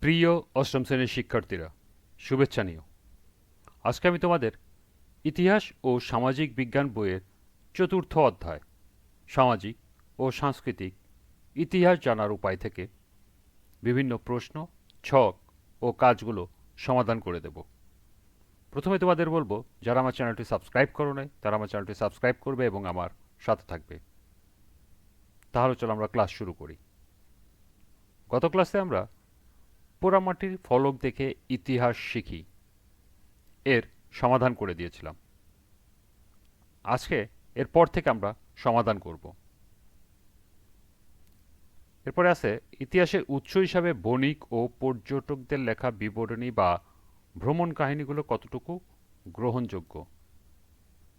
প্রিয় অষ্টম শ্রেণীর শিক্ষার্থীরা, শুভেচ্ছা নিও। আজকে আমি তোমাদের ইতিহাস ও সামাজিক বিজ্ঞান বইয়ের চতুর্থ অধ্যায় সামাজিক ও সাংস্কৃতিক ইতিহাস জানার উপায় থেকে বিভিন্ন প্রশ্ন, ছক ও কাজগুলো সমাধান করে দেব। প্রথমে তোমাদের বলবো, যারা আমার চ্যানেলটি সাবস্ক্রাইব করো নাই তারা আমার চ্যানেলটি সাবস্ক্রাইব করবে এবং আমার সাথে থাকবে। তাহলে চলো আমরা ক্লাস শুরু করি। গত ক্লাসে আমরা পোড়ামাটির ফলক দেখে ইতিহাস শিখি এর সমাধান করে দিয়েছিলাম। আজকে এরপর থেকে আমরা সমাধান করব। এরপরে আছে ইতিহাসের উৎস হিসাবে বণিক ও পর্যটকদের লেখা বিবরণী বা ভ্রমণ কাহিনীগুলো কতটুকু গ্রহণযোগ্য।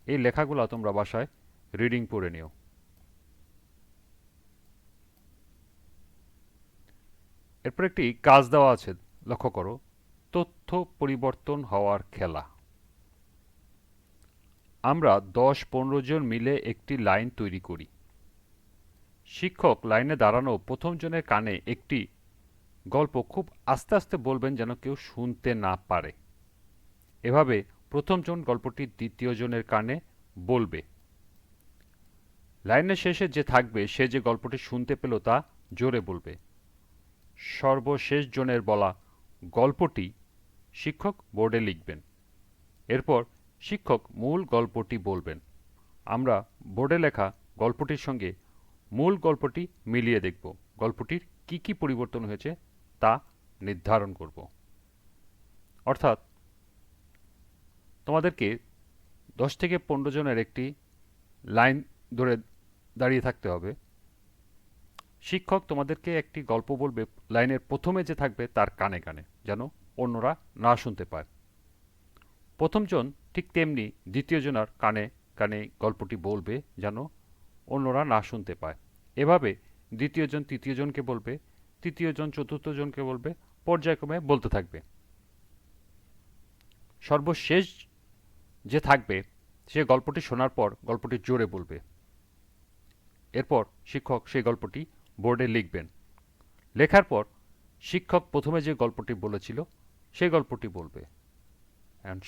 এই লেখাগুলো তোমরা বাসায় রিডিং পড়ে নিও। এরপর একটি কাজ দেওয়া আছে, লক্ষ্য করো। তথ্য পরিবর্তন হওয়ার খেলা। আমরা 10-15 জন মিলে একটি লাইন তৈরি করি। শিক্ষক লাইনে দাঁড়ানো প্রথম জনের কানে একটি গল্প খুব আস্তে আস্তে বলবেন যেন কেউ শুনতে না পারে। এভাবে প্রথম জন গল্পটি দ্বিতীয় জনের কানে বলবে। লাইনের শেষে যে থাকবে সে যে গল্পটি শুনতে পেল তা জোরে বলবে। সর্বশেষ জনের বলা গল্পটি শিক্ষক বোর্ডে লিখবেন। এরপর শিক্ষক মূল গল্পটি বলবেন। আমরা বোর্ডে লেখা গল্পটির সঙ্গে মূল গল্পটি মিলিয়ে দেখব, গল্পটির কি কি পরিবর্তন হয়েছে তা নির্ধারণ করব। অর্থাৎ তোমাদেরকে 10-15 জনের একটি লাইন ধরে দাঁড়িয়ে থাকতে হবে। শিক্ষক তোমাদেরকে একটি গল্প বলবে, লাইনের প্রথমে যে থাকবে তার কানে কানে, যেন অন্যরা না শুনতে পায়। প্রথমজন ঠিক তেমনি দ্বিতীয় জনের কানে কানে গল্পটি বলবে যেন অন্যরা না শুনতে পায়। এভাবে দ্বিতীয় জন তৃতীয় জনকে বলবে, তৃতীয় জন চতুর্থ জনকে বলবে, পর্যায়ক্রমে বলতে থাকবে। সর্বশেষ যে থাকবে সে গল্পটি শোনার পর গল্পটি জোরে বলবে। এরপর শিক্ষক সেই গল্পটি বোর্ডে লিখবেন। লেখার পর শিক্ষক প্রথমে যে গল্পটি বলেছিল সেই গল্পটি বলবে।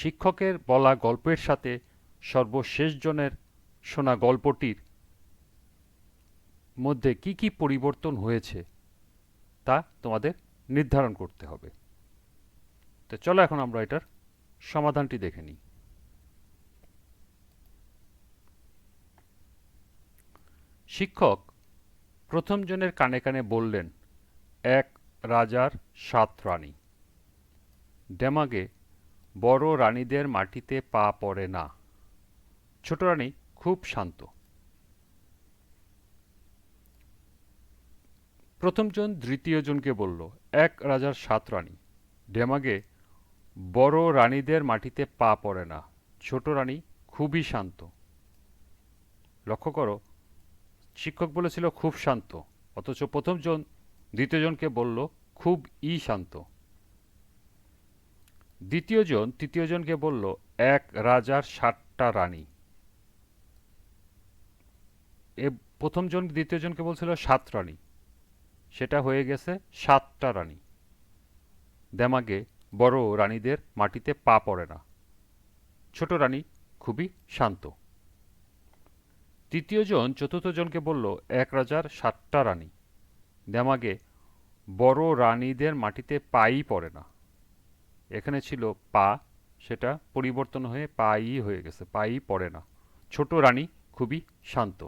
শিক্ষকের বলা গল্পের সাথে সর্বশেষ জনের শোনা গল্পটির মধ্যে কি কি পরিবর্তন হয়েছে তা তোমাদের নির্ধারণ করতে হবে। তো চলো এখন আমরা এটার সমাধানটি দেখে নিই। শিক্ষক প্রথম জনের কানে কানে বললেন, এক রাজার 7 রানী। দেমাগে বড় রানীদের মাটিতে পা পড়ে না, ছোট রানী খুব শান্ত। প্রথম জন দ্বিতীয় জনকে বলল, এক রাজার 7 রানী। দেমাগে বড় রানীদের মাটিতে পা পড়ে না, ছোট রানী খুবই শান্ত। লক্ষ্য করো, শিক্ষক বলেছিল খুব শান্ত, অথচ প্রথম জন দ্বিতীয় জনকে বলল খুব শান্ত। দ্বিতীয় জন তৃতীয় জনকে বলল, এক রাজার 7টা রানী। প্রথম জন দ্বিতীয় জনকে বলছিল 7 রানী, সেটা হয়ে গেছে 7টা রানী। দেমাগে বড় রানীদের মাটিতে পা পড়ে না, ছোট রানী খুবই শান্ত। তৃতীয় জন চতুর্থ জনকে বলল, এক রাজার 7টা রানী। দেমাগে বড় রানীদের মাটিতে পাই পড়ে না। এখানে ছিল পা, সেটা পরিবর্তন হয়ে পাই হয়ে গেছে, পাই পড়ে না। ছোট রানী খুবই শান্ত।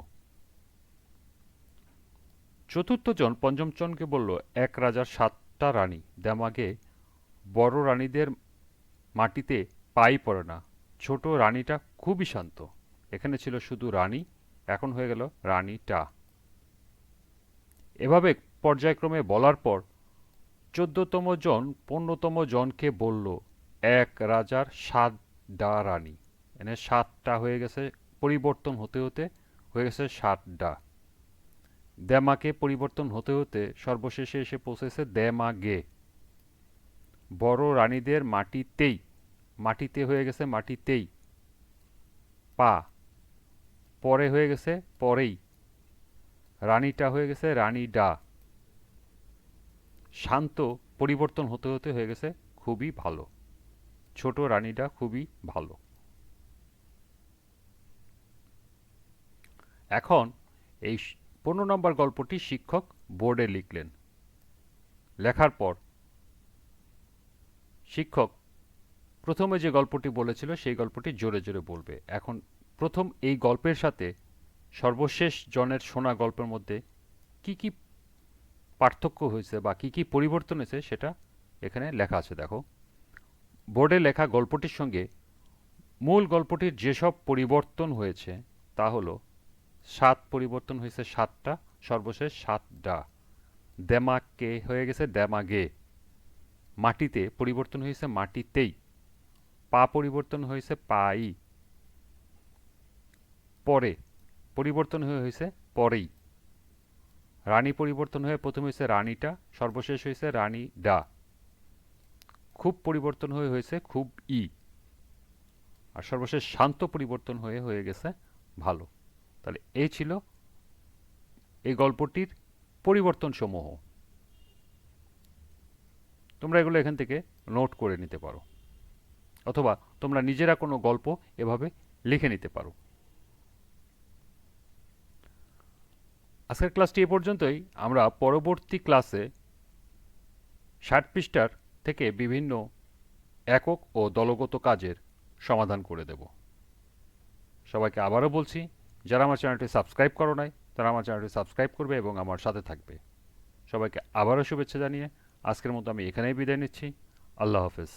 চতুর্থ জন পঞ্চম জনকে বলল, এক রাজার 7টা রানী। দেমাগে বড় রানীদের মাটিতে পাই পড়ে না, ছোট রানীটা খুবই শান্ত। এখানে ছিল শুধু রানী, এখন হয়ে গেল রানীটা। এভাবে পর্যায়ক্রমে বলার পর 14তম জন 15তম জনকে বলল, এক রাজার 7ডা রানী। এখানে 7টা হয়ে গেছে, পরিবর্তন হতে হতে হয়ে গেছে 7ডা। দেমাকে পরিবর্তন হতে হতে সর্বশেষে এসে পৌঁছেছে দেমাগে। বড় রানীদের মাটিতেই, মাটিতে হয়ে গেছে মাটিতেই। পা পরে হয়ে গেছে পরেই। রানীটা হয়ে গেছে রানীডা। শান্ত পরিবর্তন হতে হতে হয়ে গেছে খুবই ভালো। ছোট রানীটা খুবই ভালো। এখন এই 15 নম্বর গল্পটি শিক্ষক বোর্ডে লিখলেন। লেখার পর শিক্ষক প্রথমে যে গল্পটি বলেছিল সেই গল্পটি জোরে জোরে বলবে। এখন প্রথম এই গল্পের সাথে সর্বশেষ জনের শোনা গল্পের মধ্যে কি কি পার্থক্য হয়েছে বা কি কি পরিবর্তন হয়েছে সেটা এখানে লেখা আছে। দেখো, বোর্ডে লেখা গল্পটির সঙ্গে মূল গল্পটির যেসব পরিবর্তন হয়েছে তা হলো: 7 পরিবর্তন হয়েছে 7টা, সর্বশেষ 7ডা। দেমাগে হয়ে গেছে দেমাগে। মাটিতে পরিবর্তন হয়েছে মাটিতেই। পা পরিবর্তন হয়েছে পাই। পরে পরিবর্তন হয়েছে পরেই। রানী পরিবর্তন হয়ে প্রথম হয়েছে রানীটা, সর্বশেষ হয়েছে রানী ডা। খুব পরিবর্তন হয়েছে খুব ই। আর সর্বশেষ শান্ত পরিবর্তন হয়ে গেছে ভালো। তাহলে এই ছিল এই গল্পটির পরিবর্তন সমূহ। তোমরা এগুলো এখান থেকে নোট করে নিতে পারো, অথবা তোমরা নিজেরা কোনো গল্প এভাবে লিখে নিতে পারো। আজকের ক্লাসটি এ পর্যন্তই। আমরা পরবর্তী ক্লাসে 60 পৃষ্ঠার থেকে বিভিন্ন একক ও দলগত কাজের সমাধান করে দেব। সবাইকে আবারও বলছি, যারা আমার চ্যানেলটি সাবস্ক্রাইব করো নাই তারা আমার চ্যানেলটি সাবস্ক্রাইব করবে এবং আমার সাথে থাকবে। সবাইকে আবারও শুভেচ্ছা জানিয়ে আজকের মতো আমি এখানেই বিদায় নিচ্ছি। আল্লাহ হাফেজ।